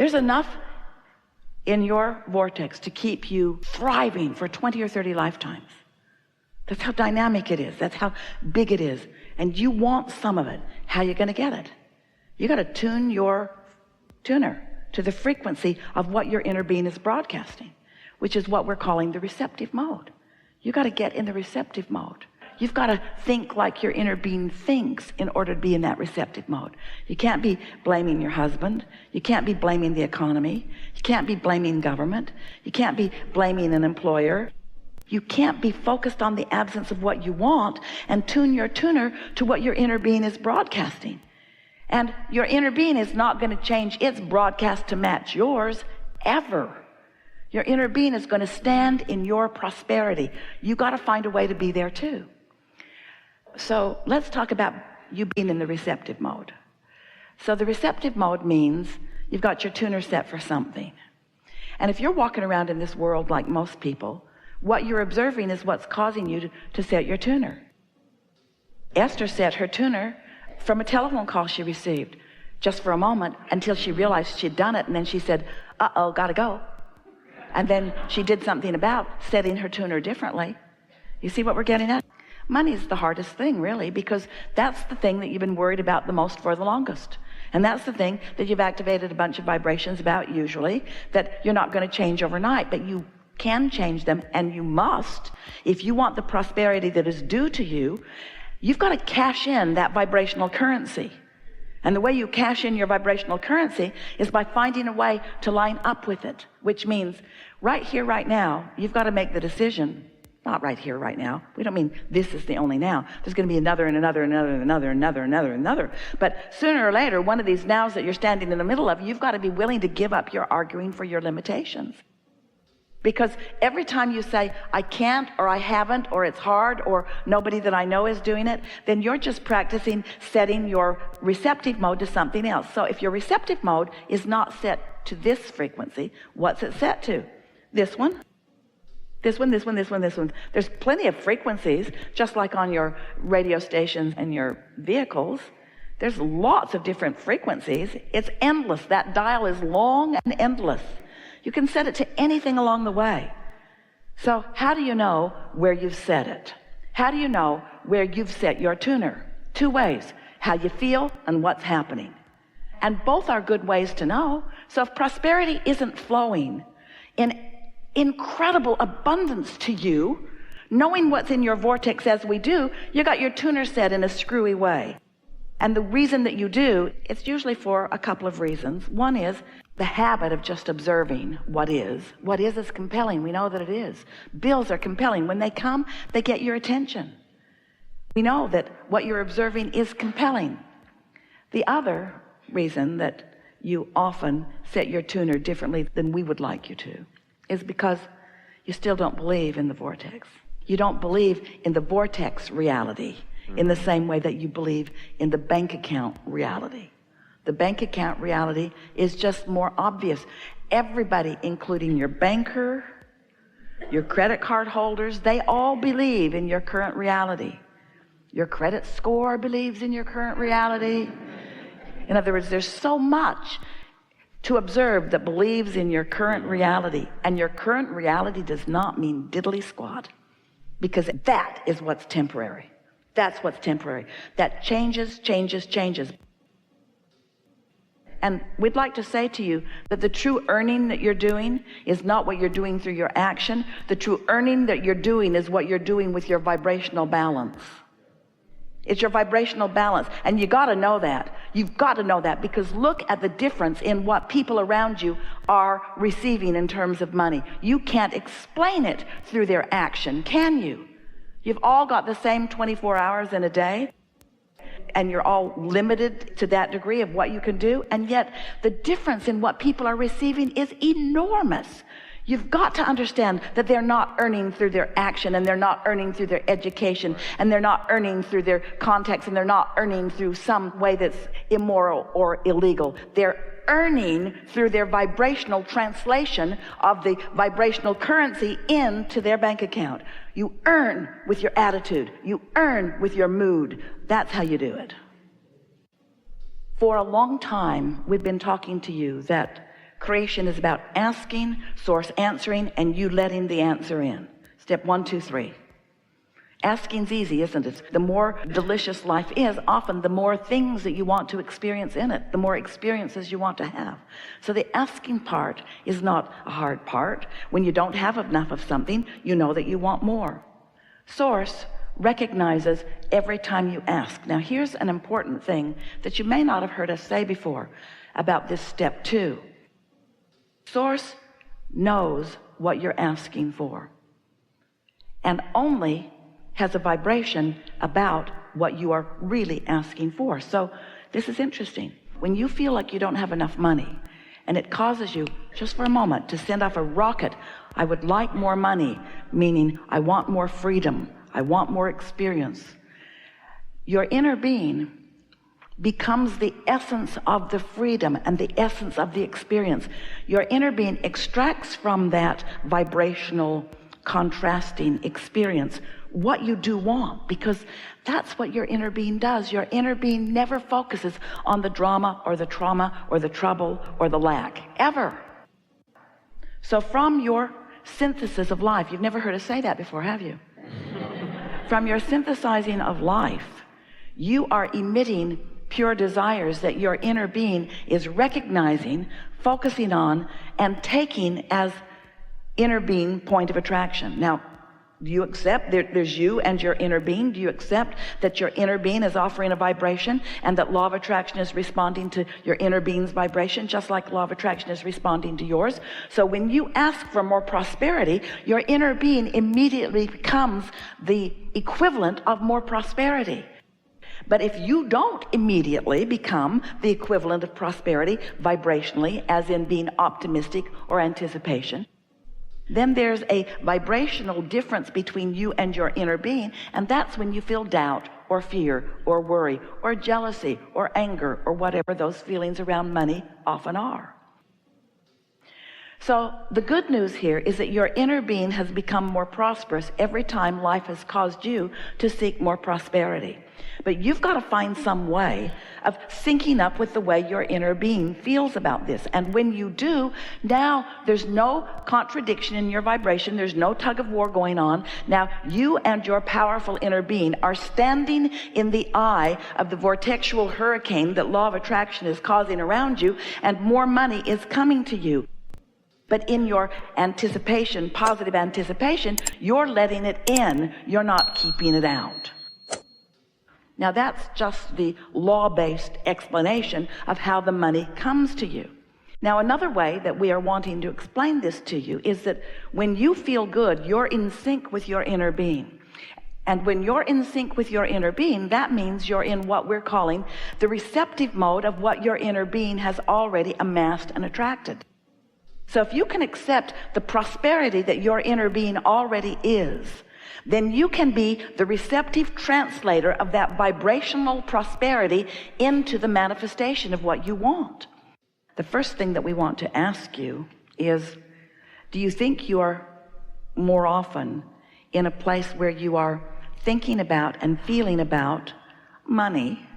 There's enough in your vortex to keep you thriving for 20 or 30 lifetimes. That's how dynamic it is. That's how big it is. And you want some of it. How are you going to get it? You got to tune your tuner to the frequency of what your inner being is broadcasting, which is what we're calling the receptive mode. You got to get in the receptive mode. You've got to think like your inner being thinks in order to be in that receptive mode. You can't be blaming your husband. You can't be blaming the economy. You can't be blaming government. You can't be blaming an employer. You can't be focused on the absence of what you want and tune your tuner to what your inner being is broadcasting. And your inner being is not going to change its broadcast to match yours ever. Your inner being is going to stand in your prosperity. You got to find a way to be there too. So let's talk about you being in the receptive mode. So the receptive mode means you've got your tuner set for something. And if you're walking around in this world like most people, what you're observing is what's causing you to set your tuner. Esther set her tuner from a telephone call she received just for a moment until she realized she'd done it, and then she said, uh-oh, gotta go. And then she did something about setting her tuner differently. You see what we're getting at? Money is the hardest thing, really, because that's the thing that you've been worried about the most for the longest. And that's the thing that you've activated a bunch of vibrations about, usually, that you're not going to change overnight, but you can change them, and you must. If you want the prosperity that is due to you, you've got to cash in that vibrational currency. And the way you cash in your vibrational currency is by finding a way to line up with it, which means right here, right now, you've got to make the decision. Not right here, right now. We don't mean this is the only now. There's going to be another and another and another and another and another and another and another. But sooner or later, one of these nows that you're standing in the middle of, you've got to be willing to give up your arguing for your limitations. Because every time you say, I can't, or I haven't, or it's hard, or nobody that I know is doing it, then you're just practicing setting your receptive mode to something else. So if your receptive mode is not set to this frequency, what's it set to? This one? This one, this one, this one, this one. There's plenty of frequencies, just like on your radio stations and your vehicles. There's lots of different frequencies. It's endless. That dial is long and endless. You can set it to anything along the way. So how do you know where you've set it? How do you know where you've set your tuner? Two ways: how you feel and what's happening. And both are good ways to know. So if prosperity isn't flowing in incredible abundance to you, knowing what's in your vortex as we do, you got your tuner set in a screwy way. And the reason that you do, it's usually for a couple of reasons. One is the habit of just observing what is. What is compelling. We know that it is. Bills are compelling. When they come, they get your attention. We know that what you're observing is compelling. The other reason that you often set your tuner differently than we would like you to is because you still don't believe in the vortex. You don't believe in the vortex reality in the same way that you believe in the bank account reality. The bank account reality is just more obvious. Everybody, including your banker, your credit card holders, they all believe in your current reality. Your credit score believes in your current reality. In other words, there's so much to observe that believes in your current reality. And your current reality does not mean diddly squat, because that is what's temporary. That's what's temporary. That changes. And we'd like to say to you that the true earning that you're doing is not what you're doing through your action. The true earning that you're doing is what you're doing with your vibrational balance. It's your vibrational balance. And you got to know that. You've got to know that, because look at the difference in what people around you are receiving in terms of money. You can't explain it through their action, can you? You've all got the same 24 hours in a day, and you're all limited to that degree of what you can do. And yet the difference in what people are receiving is enormous. You've got to understand that they're not earning through their action, and they're not earning through their education, and they're not earning through their context, and they're not earning through some way that's immoral or illegal. They're earning through their vibrational translation of the vibrational currency into their bank account. You earn with your attitude. You earn with your mood. That's how you do it. For a long time, we've been talking to you that Creation is about asking, source answering, and you letting the answer in. Step 1, 2, 3. Asking's easy, isn't it? The more delicious life is, often the more things that you want to experience in it, the more experiences you want to have. So the asking part is not a hard part. When you don't have enough of something, you know that you want more. Source recognizes every time you ask. Now here's an important thing that you may not have heard us say before about this step 2. Source knows what you're asking for and only has a vibration about what you are really asking for. So this is interesting. When you feel like you don't have enough money and it causes you just for a moment to send off a rocket, I would like more money, meaning I want more freedom, I want more experience. Your inner being becomes the essence of the freedom and the essence of the experience. Your inner being extracts from that vibrational contrasting experience what you do want, because that's what your inner being does. Your inner being never focuses on the drama or the trauma or the trouble or the lack, ever. So from your synthesis of life, you've never heard us say that before, have you? From your synthesizing of life, you are emitting pure desires that your inner being is recognizing, focusing on, and taking as inner being point of attraction. Now, do you accept there's you and your inner being? Do you accept that your inner being is offering a vibration and that law of attraction is responding to your inner being's vibration, just like law of attraction is responding to yours? So when you ask for more prosperity, your inner being immediately becomes the equivalent of more prosperity. But if you don't immediately become the equivalent of prosperity vibrationally, as in being optimistic or anticipation, then there's a vibrational difference between you and your inner being, and that's when you feel doubt or fear or worry or jealousy or anger or whatever those feelings around money often are. So the good news here is that your inner being has become more prosperous every time life has caused you to seek more prosperity. But you've got to find some way of syncing up with the way your inner being feels about this. And when you do, now there's no contradiction in your vibration. There's no tug of war going on. Now you and your powerful inner being are standing in the eye of the vortexual hurricane that law of attraction is causing around you, and more money is coming to you. But in your anticipation, positive anticipation, you're letting it in. You're not keeping it out. Now that's just the law-based explanation of how the money comes to you. Now another way that we are wanting to explain this to you is that when you feel good, you're in sync with your inner being. And when you're in sync with your inner being, that means you're in what we're calling the receptive mode of what your inner being has already amassed and attracted. So if you can accept the prosperity that your inner being already is, then you can be the receptive translator of that vibrational prosperity into the manifestation of what you want. The first thing that we want to ask you is, do you think you are more often in a place where you are thinking about and feeling about money,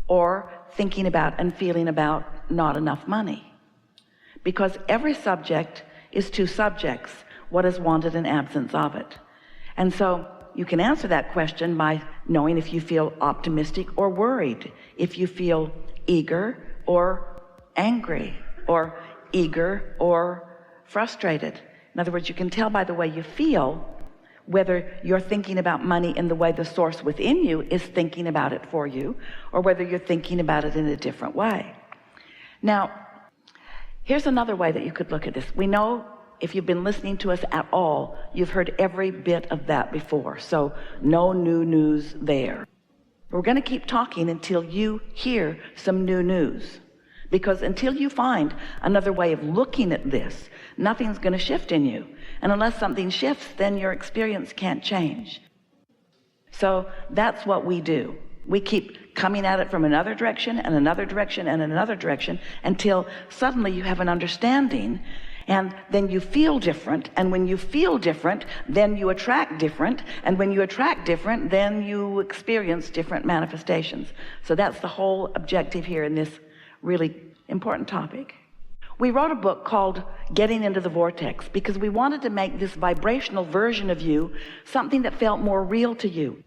or thinking about and feeling about not enough money? Because every subject is two subjects, what is wanted and absence of it. And so you can answer that question by knowing if you feel optimistic or worried, if you feel eager or angry, or eager or frustrated. In other words, you can tell by the way you feel whether you're thinking about money in the way the source within you is thinking about it for you, or whether you're thinking about it in a different way. Now, here's another way that you could look at this. We know, if you've been listening to us at all, you've heard every bit of that before. So no new news there. We're going to keep talking until you hear some new news. Because until you find another way of looking at this, nothing's going to shift in you. And unless something shifts, then your experience can't change. So that's what we do. We keep coming at it from another direction and another direction and another direction until suddenly you have an understanding, and then you feel different. And when you feel different, then you attract different. And when you attract different, then you experience different manifestations. So that's the whole objective here in this really important topic. We wrote a book called Getting into the Vortex because we wanted to make this vibrational version of you something that felt more real to you.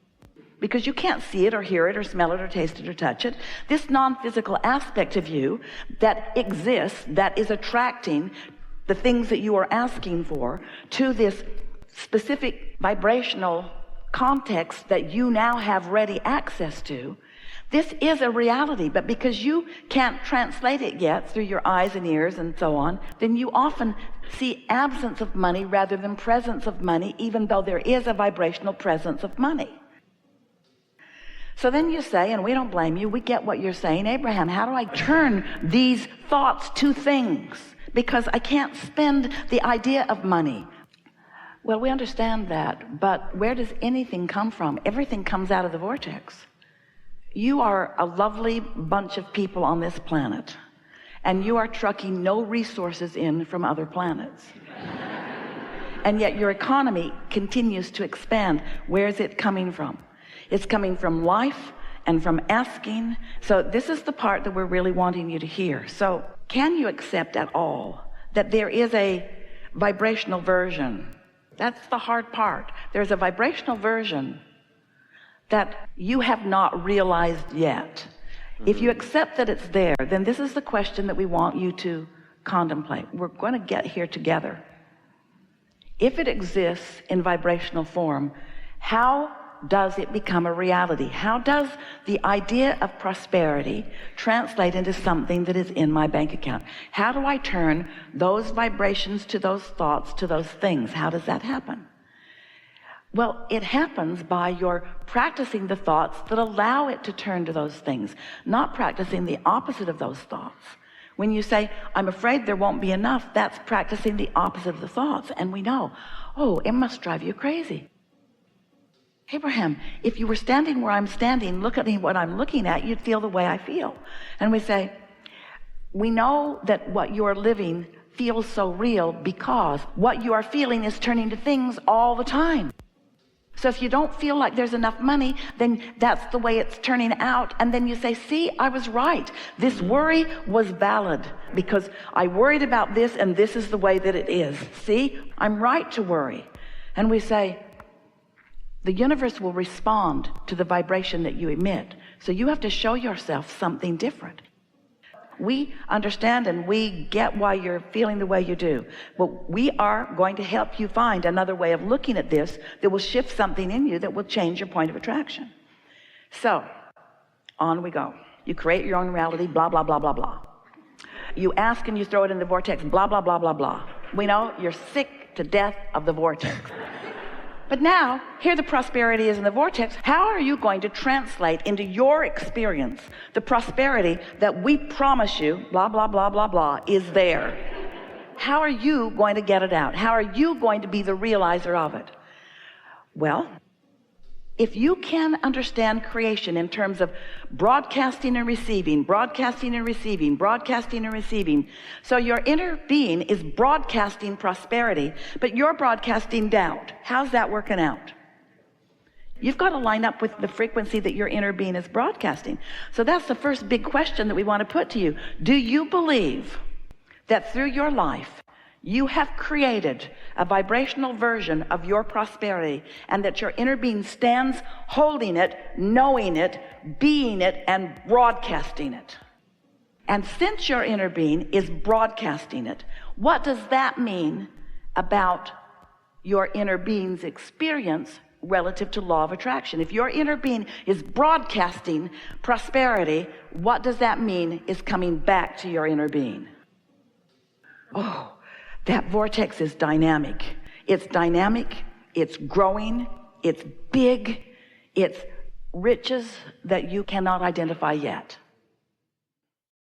Because you can't see it or hear it or smell it or taste it or touch it. This non-physical aspect of you that exists, that is attracting the things that you are asking for to this specific vibrational context that you now have ready access to. This is a reality, but because you can't translate it yet through your eyes and ears and so on, then you often see absence of money rather than presence of money, even though there is a vibrational presence of money. So then you say, and we don't blame you, we get what you're saying, Abraham, how do I turn these thoughts to things? Because I can't spend the idea of money. Well, we understand that, but where does anything come from? Everything comes out of the vortex. You are a lovely bunch of people on this planet, and you are trucking no resources in from other planets. And yet your economy continues to expand. Where is it coming from? It's coming from life and from asking. So this is the part that we're really wanting you to hear. So can you accept at all that there is a vibrational version? That's the hard part. There's a vibrational version that you have not realized yet. If you accept that it's there, then this is the question that we want you to contemplate. We're going to get here together. If it exists in vibrational form, how does it become a reality? How does the idea of prosperity translate into something that is in my bank account? How do I turn those vibrations to those thoughts to those things? How does that happen? Well, it happens by your practicing the thoughts that allow it to turn to those things, not practicing the opposite of those thoughts. When you say, I'm afraid there won't be enough, that's practicing the opposite of the thoughts. And we know, oh, it must drive you crazy. Abraham, if you were standing where I'm standing, look at me what I'm looking at, you'd feel the way I feel. And we say, we know that what you are living feels so real because what you are feeling is turning to things all the time. So if you don't feel like there's enough money, then that's the way it's turning out. And then you say, see, I was right. This worry was valid because I worried about this and this is the way that it is. See, I'm right to worry. And we say, the universe will respond to the vibration that you emit. So you have to show yourself something different. We understand and we get why you're feeling the way you do. But we are going to help you find another way of looking at this that will shift something in you that will change your point of attraction. So, on we go. You create your own reality, blah, blah, blah, blah, blah. You ask and you throw it in the vortex, blah, blah, blah, blah, blah. We know you're sick to death of the vortex. But now, here the prosperity is in the vortex. How are you going to translate into your experience the prosperity that we promise you, blah, blah, blah, blah, blah, is there? How are you going to get it out? How are you going to be the realizer of it? Well, if you can understand creation in terms of broadcasting and receiving, broadcasting and receiving, broadcasting and receiving, so your inner being is broadcasting prosperity, but you're broadcasting doubt. How's that working out? You've got to line up with the frequency that your inner being is broadcasting. So that's the first big question that we want to put to you. Do you believe that through your life, you have created a vibrational version of your prosperity and that your inner being stands holding it, knowing it, being it, and broadcasting it? And since your inner being is broadcasting it, what does that mean about your inner being's experience relative to law of attraction? If your inner being is broadcasting prosperity, what does that mean is coming back to your inner being? Oh, that vortex is dynamic. It's dynamic, it's growing, it's big, it's riches that you cannot identify yet.